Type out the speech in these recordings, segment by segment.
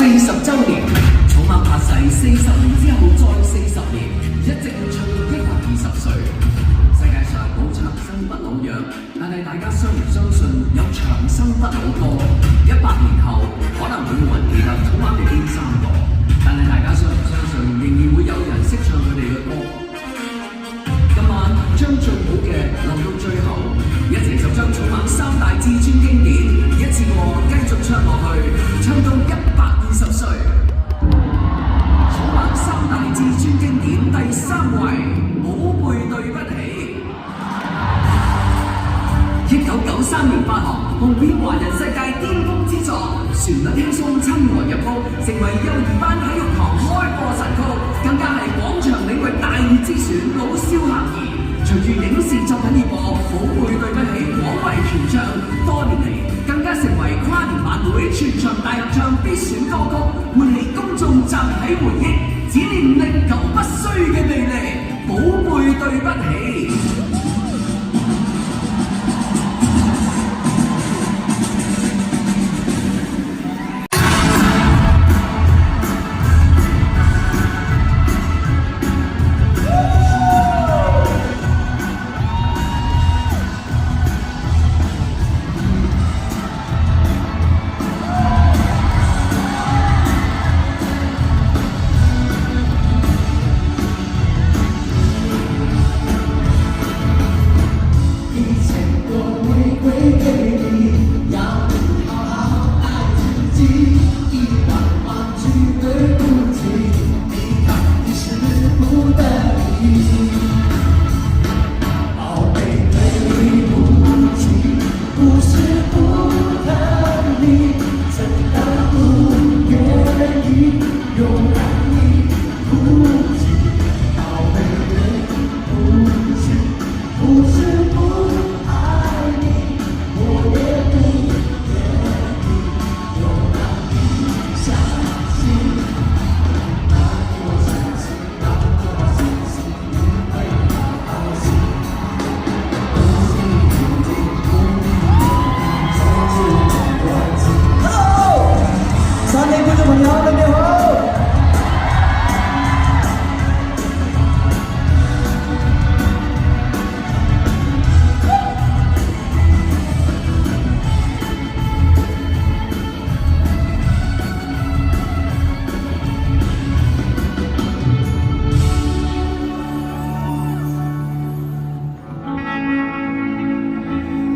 40週年，草蜢發誓40年之後再40年，一直活唱到120歲。世界上冇長生不老藥，但係大家相唔相信有長生不老歌？100年後可能會冇人記得草蜢嘅邊3個，但係大家相唔相信仍然會有人識唱佢哋嘅歌？今晚將最好嘅留到最後，一齊就將草蜢3大至尊經典一次過繼續唱落去，唱到120歲。草蜢3大至尊經典第3位，寶貝對不起。1993年發行，紅遍華人世界巔峰之作，旋律輕鬆，親和入曲，成為幼兒班體育堂開播神曲，更加係廣場領域大熱之選，老少咸宜。隨住影視作品熱播，寶貝對不起廣為傳唱，多年嚟更加成為跨年晚會全場大合唱必選歌曲，喚起公眾集體回憶，只念歷久不衰嘅魅力。寶貝對不起。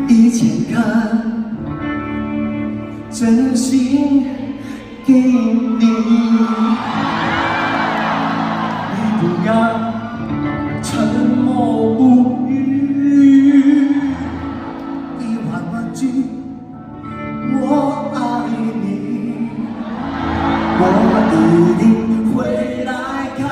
以前看真心给你，你不要沉默不语，10000句我爱你，我一定会来看。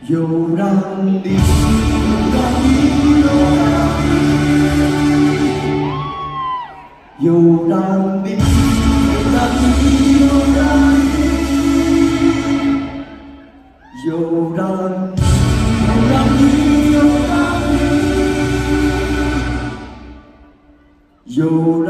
又让你，又让你，又让你。有